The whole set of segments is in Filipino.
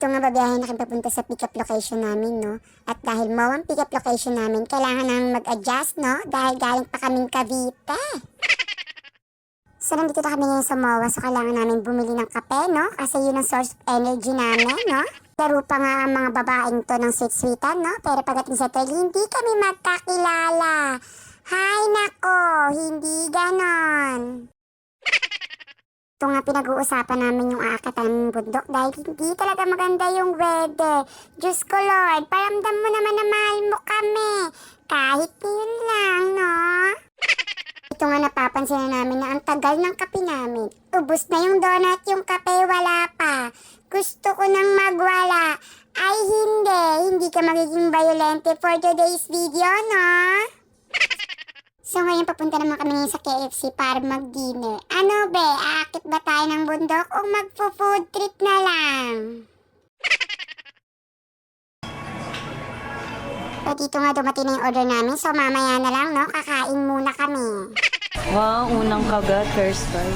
Ito nga babiyahin na kami papunta sa pick-up location namin, no? At dahil mo ang pick-up location namin, kailangan nang mag-adjust, no? Dahil galing pa kaming Cavite. So, nandito na kami ngayon sa MOA, so kailangan namin bumili ng kape, no? Kasi yun ang source of energy namin, no? Laro pa nga ang mga babaeng to ng sweet-sweetan, no? Pero pagdating sa hotel, hindi kami magkakilala. Hay nako, hindi ganon. Ito nga pinag-uusapan namin yung aakatan ng bundok dahil hindi talaga maganda yung weather. Diyos ko Lord, paramdam mo naman na mahal mo kami. Kahit yun lang, no? Ito nga napapansin na namin na ang tagal ng kape namin. Ubus na yung donut, yung kape wala pa. Gusto ko nang magwala. Ay hindi ka magiging violente for today's video, no? So ngayon papunta naman kami ngayon sa KFC para mag-dinner. Ano be, aakit ba tayo ng bundok o magpo-food trip na lang? So dito nga dumating na yung order namin, so mamaya na lang, no? Kakain muna kami. Wow, unang kagat, first bite.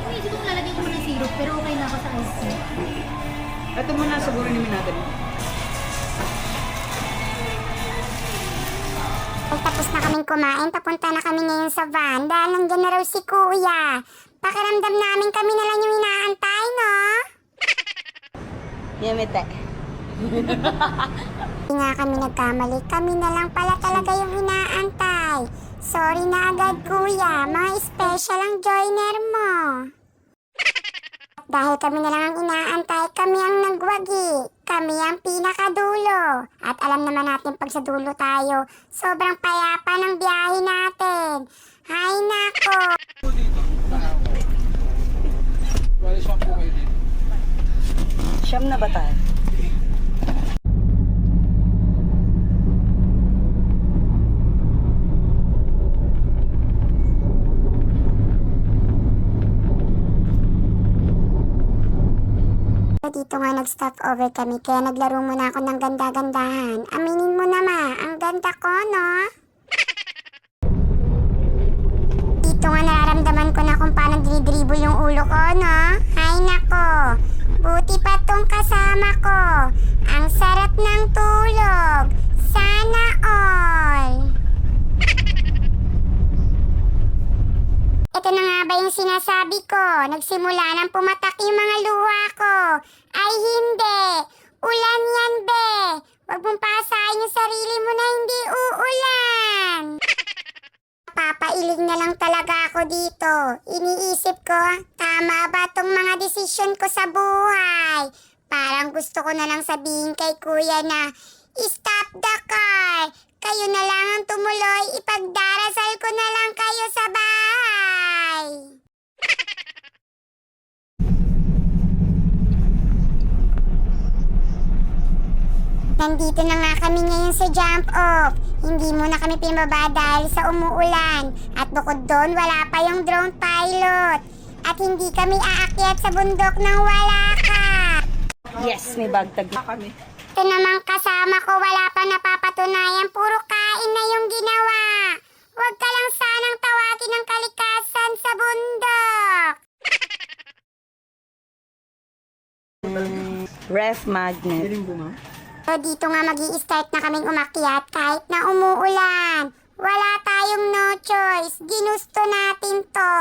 Inisip kong lalagyan ko ng syrup, pero okay na ako sa ice cream. Ito muna, siguro namin natin. Ay, tapos na kaming kumain, papunta na kami ngayon sa van. Dahil nandiyan na raw si Kuya. Pakiramdam namin kami na lang yung inaantay, no? Yamete. Hindi nga kami nagkamali, kami na lang pala talaga yung inaantay. Sorry na agad Kuya, mga special ang joiner mo. Dahil kami na lang ang inaantay, kami ang nagwagi. Kami ang pinakadulo. At alam naman natin pag sa dulo tayo, sobrang payapa ng biyahe natin. Hay nako! Siyam na ba tayo? Dito nga nag-stop over kami, kaya naglaro muna ako ng ganda-gandahan. Aminin mo na ma, ang ganda ko, no? Dito nga nararamdaman ko na kung paano dinidribble yung ulo ko, no? Hay nako, buti pa tong kasama ko. Ang sarap ng tulog. Sana all. Ito na nga ba yung sinasabi ko? Nagsimula nang pumatak yung mga luha ko. Ay hindi! Ulan yan, be! Huwag mong pasahin yung sarili mo na hindi uulan! Papailing na lang talaga ako dito. Iniisip ko, tama ba tong mga desisyon ko sa buhay? Parang gusto ko na lang sabihin kay Kuya na, stop the car! Kayo na lang ang tumuloy, ipagdarasal ko na lang kayo sa bahay! Nandito na nga kami ngayon sa jump off. Hindi muna kami pinababa dahil sa umuulan. At bukod doon, wala pa yung drone pilot. At hindi kami aakyat sa bundok ng wala ka. Yes, may bagtag na kami. Ito namang kasama ko, wala pa napapatunayan. Puro kain na yung ginawa. Huwag ka lang sanang tawagin ng kalikasan sa bundok. Ref magnet. So dito nga mag-i-start na kaming umakyat kahit na umuulan. Wala tayong no choice. Ginusto natin to.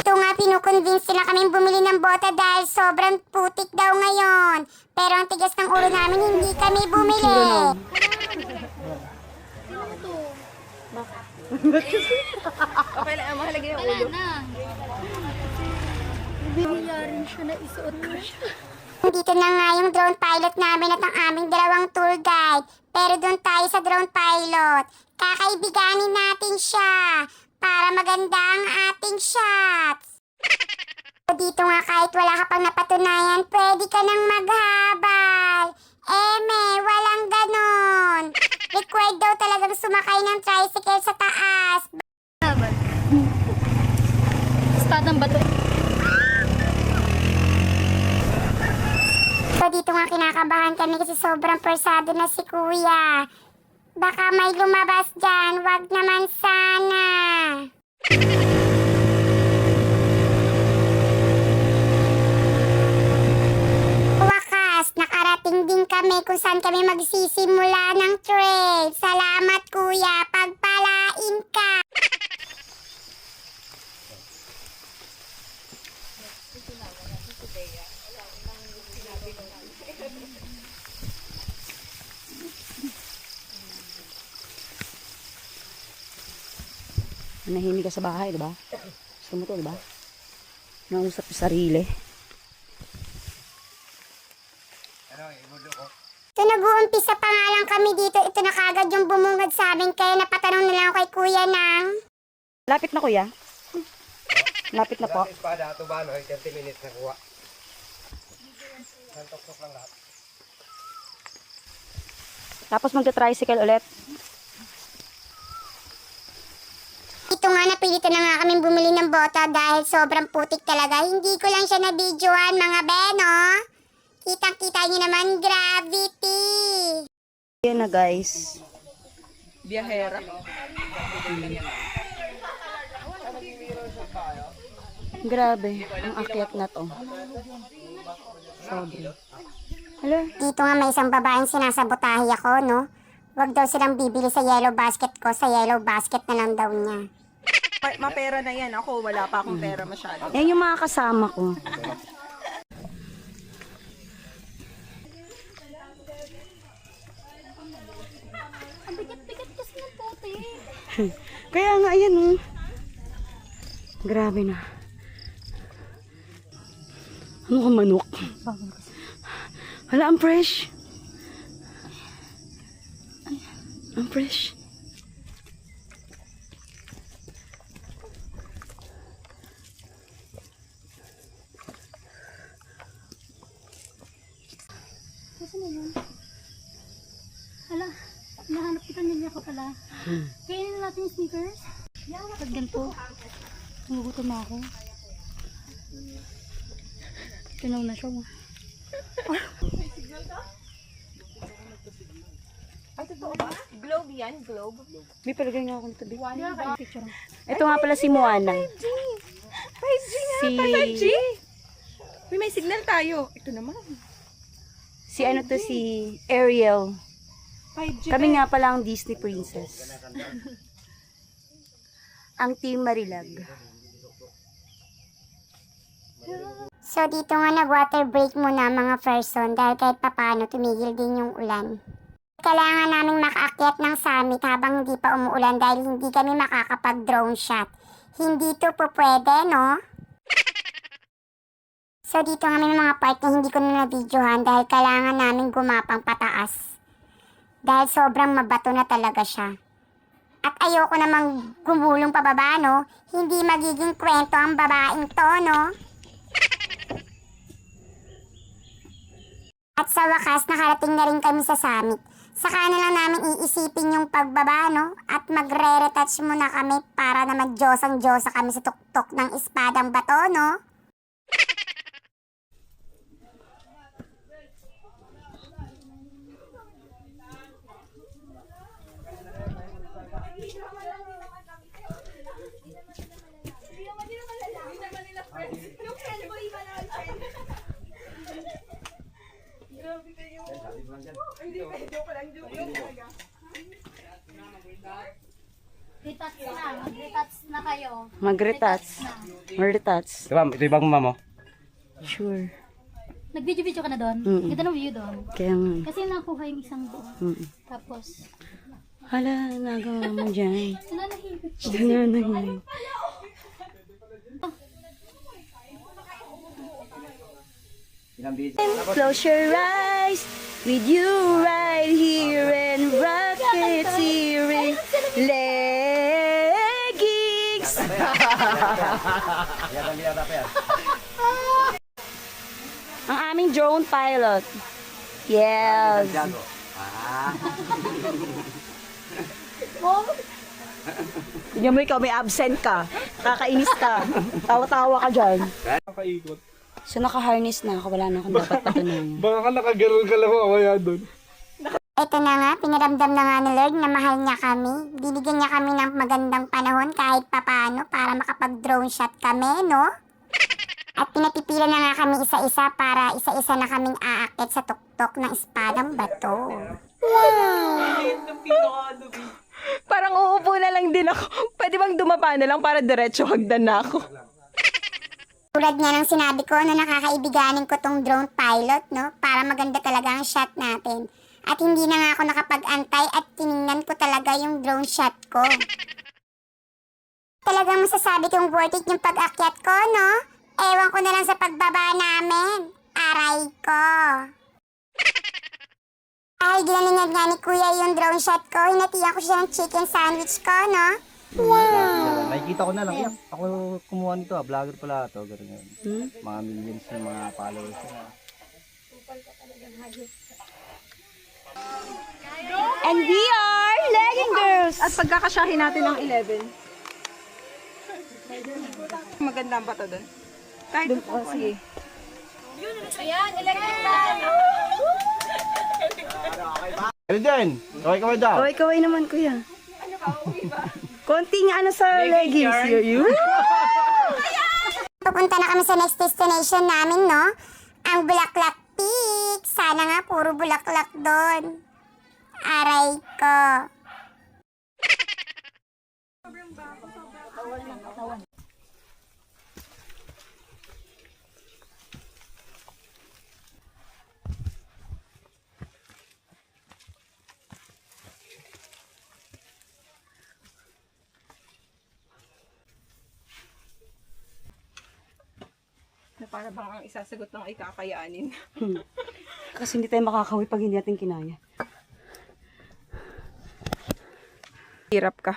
Ito nga pinukonvince sila kaming bumili ng bota dahil sobrang putik daw ngayon. Pero ang tigas ng ulo namin, hindi kami bumili. Okay lang, mahalaga yung Wala na. Bibila rin siya na isuot ko siya. Dito na nga yung drone pilot namin at ang aming dalawang tour guide. Pero doon tayo sa drone pilot. Kakaibiganin natin siya para maganda ang ating shots. Dito nga kahit wala ka pang napatunayan, pwede ka nang maghabal. Eme, walang ganon. Required daw talagang sumakay ng tricycle sa taas. Estadang bato. dito nga kinakabahan kami kasi sobrang persado na si kuya. Baka may lumabas dyan, wag naman sana. Wakas, nakarating din kami kung saan kami magsisimula ng trail. Salamat kuya, pagpalain ka. Nahimik ka sa bahay, diba? Gusto mo to, diba? Nausap sa sarili. So nag-uumpisa pa nga lang kami dito, ito na kagad yung bumungad sa amin, kaya napatanong na lang ako kay kuya ng... Lapit na, kuya. Lapit na po. Espada, tubano, 30 minutes na kuha. Santok-tok lang lahat. Tapos magta-tricycle ulit. Ito nga, napilitan na nga kaming bumili ng bota dahil sobrang putik talaga. Hindi ko lang siya na-videoan, mga beno. Kitang-kita niyo naman, gravity. Ayan na, guys. Biyahera. Grabe, ang akyat na to. Sobra. Hala, Dito nga may isang babaeng sinasabotahe ako, no? Huwag daw silang bibili sa yellow basket ko, sa yellow basket na lang daw niya. Mapera na yan. Ako, wala pa akong pera masyado. yan yung mga kasama ko. Ang bigat-bigat kasi ng puti. Kaya nga, ayan oh. Grabe na. Ano ka manok? Hala, ang fresh. Ang fresh. Kasi na yun. Hala, nahanap kita niya ko pala. Kainin na natin yung sneakers. Pag ganito, nagugutom na ako. Tinaw na siya. Ay, totoo ba? Globe yan? Globe? May palagay nga akong tabi. Picture. Ito nga pala si Moana. 5G nga! Si... 5G! Uy, may signal tayo. Ito naman. Si ano to, si Ariel. 5G. Kami nga pala ang Disney Princess. Ang Team Marilag. So dito nga nag-water break muna mga person dahil kahit papano tumigil din yung ulan. Kailangan namin makaakyat ng summit habang hindi pa umuulan dahil hindi kami makakapag-drone shot. Hindi to po pwede, no? So dito nga may mga part na hindi ko na na-videohan dahil kailangan namin gumapang pataas. Dahil sobrang mabato na talaga siya. At ayoko namang gumulong pababa, no? Hindi magiging kwento ang babaeng to, no? At sa wakas, nakarating na rin kami sa summit. Saka na lang namin iisipin yung pagbaba, no? At magre-retouch muna kami para na mag-Diyosang-Diyosa kami sa tuktok ng espadang bato, no? Retouch na. Mag-retouch na kayo. Mag-retouch. Mag-retouch. Diba, ito yung bagong mamo. Sure. Nag-video-video ka na doon? Mm-mm. Ganda ng view doon. Kaya nga. Kasi nakuha yung isang buo. Tapos, Hala, nagawa mo dyan. nanahimik siya. Nananahimik. Close your eyes with you right here and rocketeering leggings. Ang aming drone pilot. Yes. Tignan mo ikaw, may absent ka. Kakainis ka. Tawa-tawa ka dyan. Nakaikot. So naka-harness na ako, wala na akong dapat patunayan. Baka ka nakagaroon ka lang mamaya doon. Ito na nga, pinaramdam na nga ni Lord na mahal niya kami. Binigyan niya kami ng magandang panahon kahit papano para makapag-drone shot kami, no? At pinapipila na nga kami isa-isa para isa-isa na kaming aakit sa tuktok ng espadang bato. Parang uupo na lang din ako. Pwede bang dumapa na lang para diretso hagdan na ako? Tulad nga ng sinabi ko na nakakaibiganin ko tong drone pilot, no? Para maganda talaga ang shot natin. At hindi na nga ako nakapag-antay at tiningnan ko talaga yung drone shot ko. Talagang masasabi kong worth it yung pag-akyat ko, no? Ewan ko na lang sa pagbaba namin. Aray ko. Ay, ginalingan nga ni Kuya yung drone shot ko. Hinatiyan ko siya ng chicken sandwich ko, no? Wow! Nakikita ko na lang. Yeah. Ako kumuha nito. Vlogger pala ito. Ganun. Mga millions ng mga followers niya. And we are Legging Girls! At pagkakasyahin natin ang 11. Maganda ang bato doon. Kahit doon po, sige. Ano dyan? Kaway-kaway daw. Kaway-kaway naman, kuya. Konting ano sa leggings. Yun. Pupunta na kami sa next destination namin, no? Ang Bulaklak Peak. Sana nga puro bulaklak doon. Aray ko. Na para bang ang isasagot ng ikakayanin. Kasi hindi tayo makakawin pag hindi natin kinaya. Hirap ka.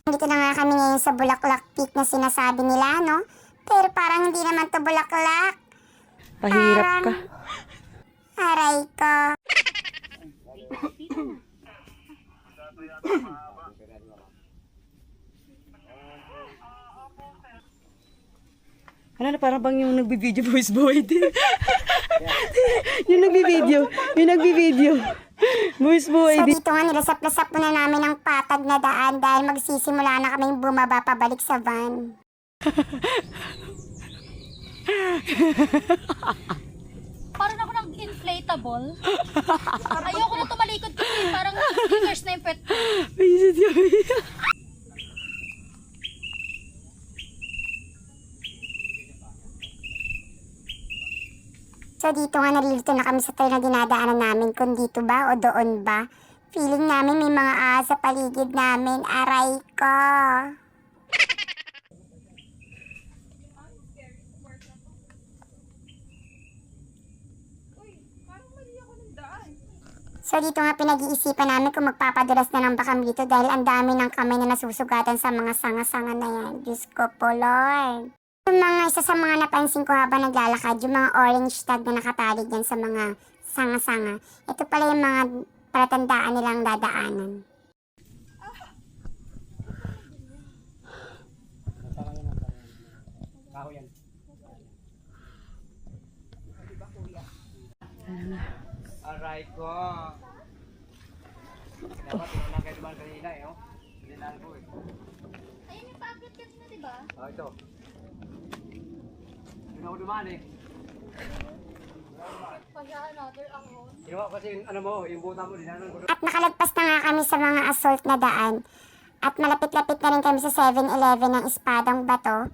Dito na nga kami ngayon sa Bulaklak Peak na sinasabi nila, no? Pero parang hindi naman to bulaklak. Pahirap ka. Aray ko. Ano na, parang bang yung nagbi-video voice boy din. Yung nagbi-video. Voice boy So din. dito nga nilasap-lasap muna namin ang patag na daan dahil magsisimula na kaming bumaba pabalik sa van. Parang ako ng inflatable. Ayoko na tumalikod kasi parang fingers na yung pet ko. Paisit kami. So dito nga nalilito na kami sa tayo na dinadaanan namin kung dito ba o doon ba. Feeling namin may mga ahas sa paligid namin. Aray ko. So dito nga pinag-iisipan namin kung magpapadulas na lang ba kami dito dahil ang dami ng kamay na nasusugatan sa mga sanga-sanga na yan. Diyos ko po, Lord. Yung mga isa sa mga napansin ko habang naglalakad, yung mga orange tag na nakatali dyan sa mga sanga-sanga. Ito pala yung mga palatandaan nilang dadaanan. Alright ko. Dapat tinanong kayo naman kanina eh. Oh. Hindi na ko eh. Ayun yung paakyat kanina, di ba? Oh, ito. Hindi ako dumaan eh. Pag another ahon. Ginawa kasi yung ano mo, yung buta mo, dinanong ko. At nakalagpas na nga kami sa mga assault na daan. At malapit-lapit na rin kami sa 7-Eleven ng Espadang Bato.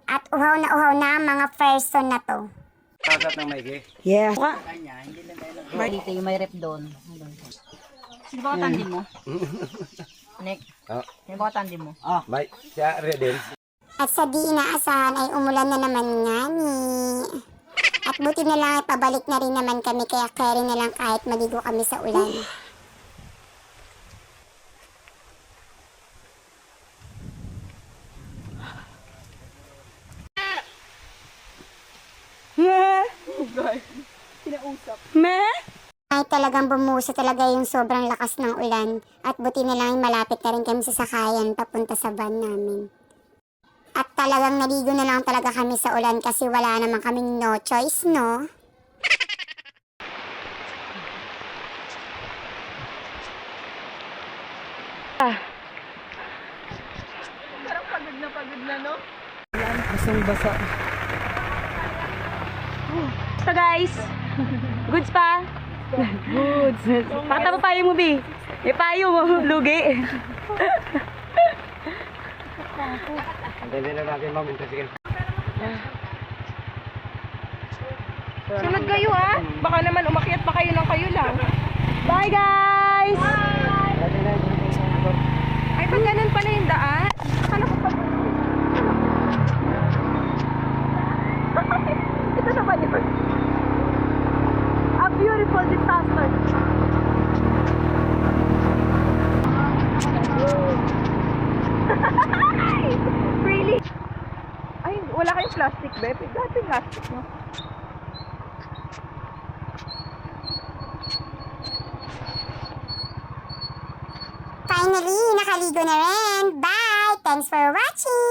At uhaw na ang mga person na to. Kagat ng maigi. Yeah. Dito yung may rep doon. Sino ba katandi mo? Nick, Oh. sino ba katandi mo? Bye. Siya, Redel. At sa di inaasahan ay umulan na naman nga ni. At buti na lang ay pabalik na rin naman kami kaya carry na lang kahit maligo kami sa ulan. Me? talagang bumuso talaga yung sobrang lakas ng ulan. At buti na lang malapit na rin kami sa sakayan papunta sa van namin. At talagang naligo na lang talaga kami sa ulan kasi wala naman kaming no choice, no? Parang pagod na, no? Basang-basa. So guys, goods pa? Goods. Pakita mo payo mo, Bi. May payo mo, lugi. Hindi na natin mamintasigil. Sunod kayo, ha? Baka naman umakyat pa kayo ng kayo lang. Bye, guys! Ay, pag ganun pala yung daan. Akala ko pag... Ito na ba yun? A beautiful disaster. Really? Ay, wala kayong plastic, Beb. Dati plastic, no? Finally, nakaligo na rin. Bye! Thanks for watching!